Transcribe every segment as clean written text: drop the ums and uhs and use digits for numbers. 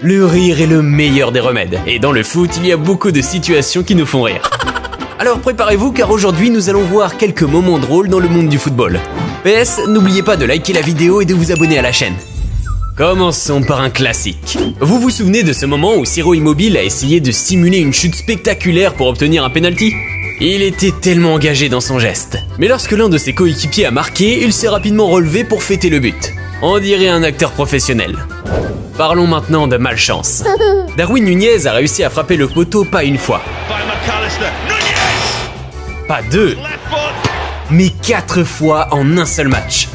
Le rire est le meilleur des remèdes, et dans le foot, il y a beaucoup de situations qui nous font rire. Alors préparez-vous car aujourd'hui nous allons voir quelques moments drôles dans le monde du football. PS, n'oubliez pas de liker la vidéo et de vous abonner à la chaîne. Commençons par un classique. Vous vous souvenez de ce moment où Ciro Immobile a essayé de simuler une chute spectaculaire pour obtenir un penalty ? Il était tellement engagé dans son geste. Mais lorsque l'un de ses coéquipiers a marqué, il s'est rapidement relevé pour fêter le but. On dirait un acteur professionnel. Parlons maintenant de malchance. Darwin Nunez a réussi à frapper le poteau pas une fois, pas deux, mais 4 fois en un seul match.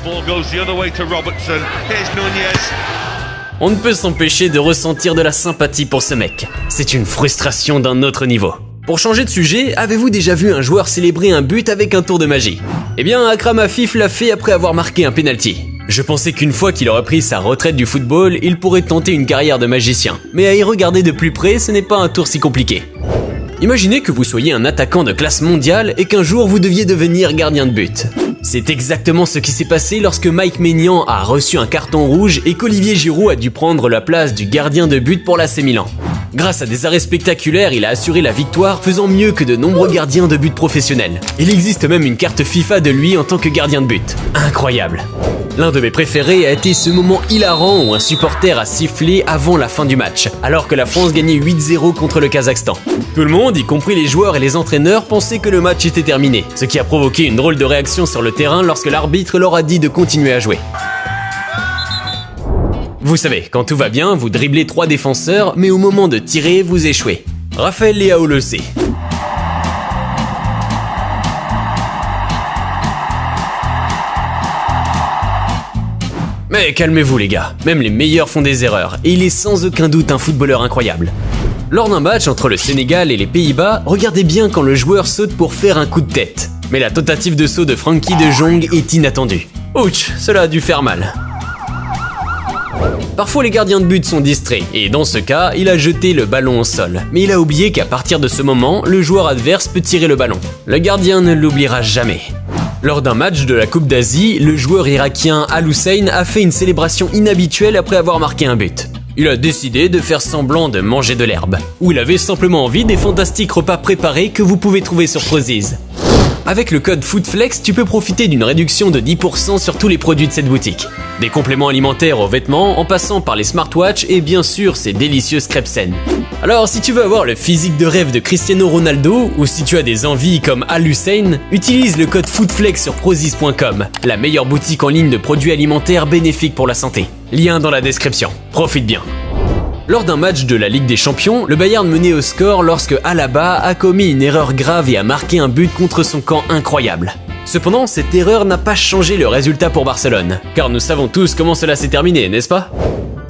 On ne peut s'empêcher de ressentir de la sympathie pour ce mec. C'est une frustration d'un autre niveau. Pour changer de sujet, avez-vous déjà vu un joueur célébrer un but avec un tour de magie ? Eh bien, Akram Afif l'a fait après avoir marqué un penalty. Je pensais qu'une fois qu'il aurait pris sa retraite du football, il pourrait tenter une carrière de magicien. Mais à y regarder de plus près, ce n'est pas un tour si compliqué. Imaginez que vous soyez un attaquant de classe mondiale et qu'un jour vous deviez devenir gardien de but. C'est exactement ce qui s'est passé lorsque Mike Maignan a reçu un carton rouge et qu'Olivier Giroud a dû prendre la place du gardien de but pour l'AC Milan. Grâce à des arrêts spectaculaires, il a assuré la victoire, faisant mieux que de nombreux gardiens de but professionnels. Il existe même une carte FIFA de lui en tant que gardien de but. Incroyable. L'un de mes préférés a été ce moment hilarant où un supporter a sifflé avant la fin du match, alors que la France gagnait 8-0 contre le Kazakhstan. Tout le monde, y compris les joueurs et les entraîneurs, pensait que le match était terminé, ce qui a provoqué une drôle de réaction sur le terrain lorsque l'arbitre leur a dit de continuer à jouer. Vous savez, quand tout va bien, vous dribblez 3 défenseurs, mais au moment de tirer, vous échouez. Raphaël Leao le sait. Mais calmez-vous les gars, même les meilleurs font des erreurs, et il est sans aucun doute un footballeur incroyable. Lors d'un match entre le Sénégal et les Pays-Bas, regardez bien quand le joueur saute pour faire un coup de tête. Mais la tentative de saut de Frenkie de Jong est inattendue. Ouch, cela a dû faire mal. Parfois les gardiens de but sont distraits, et dans ce cas, il a jeté le ballon au sol. Mais il a oublié qu'à partir de ce moment, le joueur adverse peut tirer le ballon. Le gardien ne l'oubliera jamais. Lors d'un match de la Coupe d'Asie, le joueur irakien Al Hussein a fait une célébration inhabituelle après avoir marqué un but. Il a décidé de faire semblant de manger de l'herbe, ou il avait simplement envie des fantastiques repas préparés que vous pouvez trouver sur Prozis. Avec le code FOODFLEX, tu peux profiter d'une réduction de 10% sur tous les produits de cette boutique. Des compléments alimentaires aux vêtements, en passant par les smartwatches et bien sûr ces délicieuses crêpes saines. Alors si tu veux avoir le physique de rêve de Cristiano Ronaldo, ou si tu as des envies comme Al Hussein, utilise le code FOODFLEX sur Prozis.com, la meilleure boutique en ligne de produits alimentaires bénéfiques pour la santé. Lien dans la description. Profite bien. Lors d'un match de la Ligue des Champions, le Bayern menait au score lorsque Alaba a commis une erreur grave et a marqué un but contre son camp incroyable. Cependant, cette erreur n'a pas changé le résultat pour Barcelone, car nous savons tous comment cela s'est terminé, n'est-ce pas ?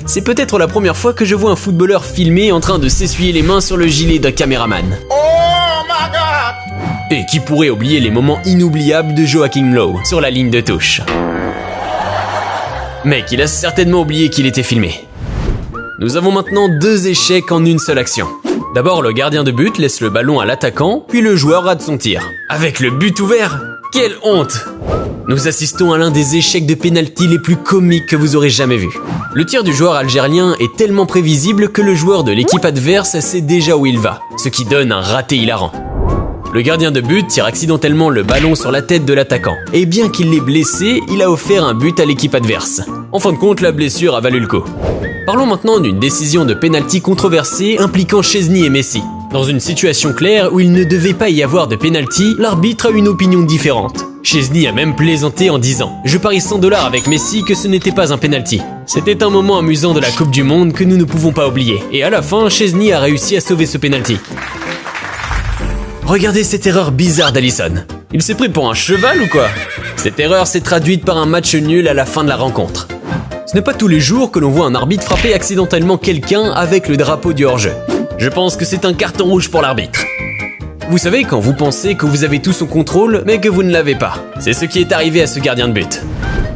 C'est peut-être la première fois que je vois un footballeur filmé en train de s'essuyer les mains sur le gilet d'un caméraman. Oh my God ! Et qui pourrait oublier les moments inoubliables de Joachim Löw sur la ligne de touche. Mec, il a certainement oublié qu'il était filmé. Nous avons maintenant 2 échecs en une seule action. D'abord, le gardien de but laisse le ballon à l'attaquant, puis le joueur rate son tir. Avec le but ouvert, quelle honte! Nous assistons à l'un des échecs de pénalty les plus comiques que vous aurez jamais vu. Le tir du joueur algérien est tellement prévisible que le joueur de l'équipe adverse sait déjà où il va, ce qui donne un raté hilarant. Le gardien de but tire accidentellement le ballon sur la tête de l'attaquant, et bien qu'il l'ait blessé, il a offert un but à l'équipe adverse. En fin de compte, la blessure a valu le coup. Parlons maintenant d'une décision de pénalty controversée impliquant Szczęsny et Messi. Dans une situation claire où il ne devait pas y avoir de pénalty, l'arbitre a une opinion différente. Szczęsny a même plaisanté en disant « Je parie $100 avec Messi que ce n'était pas un pénalty ». C'était un moment amusant de la Coupe du Monde que nous ne pouvons pas oublier. Et à la fin, Szczęsny a réussi à sauver ce pénalty. Regardez cette erreur bizarre d'Alisson. Il s'est pris pour un cheval ou quoi? Cette erreur s'est traduite par un match nul à la fin de la rencontre. Ce n'est pas tous les jours que l'on voit un arbitre frapper accidentellement quelqu'un avec le drapeau du hors-jeu. Je pense que c'est un carton rouge pour l'arbitre. Vous savez, quand vous pensez que vous avez tout sous contrôle, mais que vous ne l'avez pas. C'est ce qui est arrivé à ce gardien de but.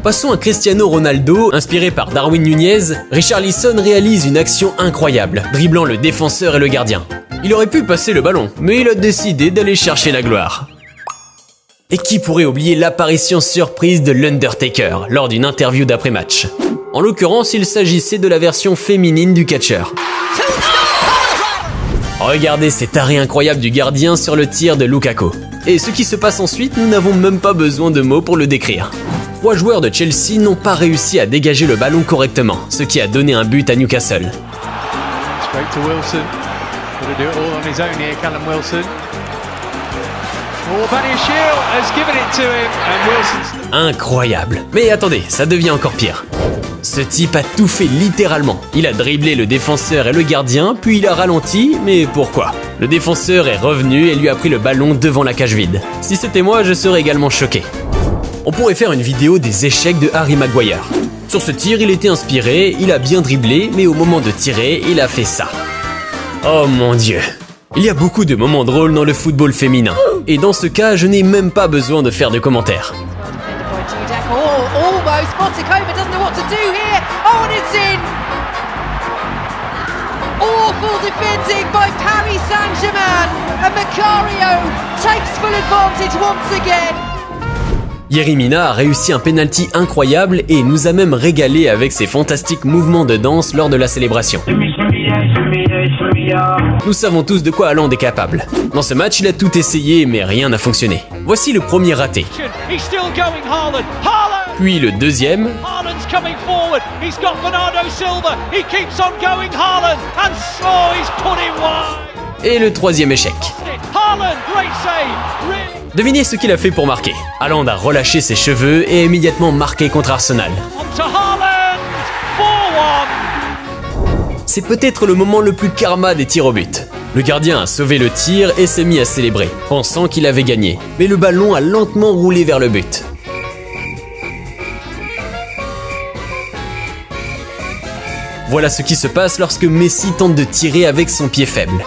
Passons à Cristiano Ronaldo. Inspiré par Darwin Nunez, Richarlison réalise une action incroyable, dribblant le défenseur et le gardien. Il aurait pu passer le ballon, mais il a décidé d'aller chercher la gloire. Et qui pourrait oublier l'apparition surprise de l'Undertaker lors d'une interview d'après-match? En l'occurrence, il s'agissait de la version féminine du catcheur. Regardez cet arrêt incroyable du gardien sur le tir de Lukaku. Et ce qui se passe ensuite, nous n'avons même pas besoin de mots pour le décrire. 3 joueurs de Chelsea n'ont pas réussi à dégager le ballon correctement, ce qui a donné un but à Newcastle. Incroyable. Mais attendez, ça devient encore pire. Ce type a tout fait littéralement. Il a dribblé le défenseur et le gardien, puis il a ralenti, mais pourquoi? Le défenseur est revenu et lui a pris le ballon devant la cage vide. Si c'était moi, je serais également choqué. On pourrait faire une vidéo des échecs de Harry Maguire. Sur ce tir, il était inspiré, il a bien dribblé, mais au moment de tirer, il a fait ça. Oh mon Dieu. Il y a beaucoup de moments drôles dans le football féminin. Et dans ce cas, je n'ai même pas besoin de faire de commentaires. Awful defending by Paris Saint-Germain, and Macario takes full advantage once again. Yerry Mina a réussi un penalty incroyable et nous a même régalé avec ses fantastiques mouvements de danse lors de la célébration. Nous savons tous de quoi Haaland est capable. Dans ce match, il a tout essayé mais rien n'a fonctionné. Voici le premier raté. Puis le deuxième. Et le troisième échec. Devinez ce qu'il a fait pour marquer. Haaland a relâché ses cheveux et a immédiatement marqué contre Arsenal. C'est peut-être le moment le plus karma des tirs au but. Le gardien a sauvé le tir et s'est mis à célébrer, pensant qu'il avait gagné. Mais le ballon a lentement roulé vers le but. Voilà ce qui se passe lorsque Messi tente de tirer avec son pied faible.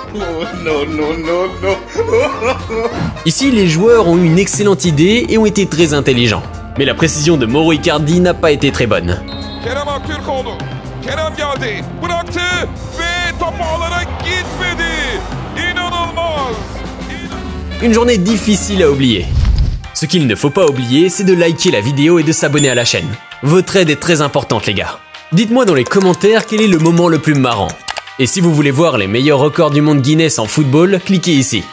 Ici, les joueurs ont eu une excellente idée et ont été très intelligents. Mais la précision de Mauro Icardi n'a pas été très bonne. Une journée difficile à oublier. Ce qu'il ne faut pas oublier, c'est de liker la vidéo et de s'abonner à la chaîne. Votre aide est très importante, les gars. Dites-moi dans les commentaires quel est le moment le plus marrant. Et si vous voulez voir les meilleurs records du monde Guinness en football, cliquez ici.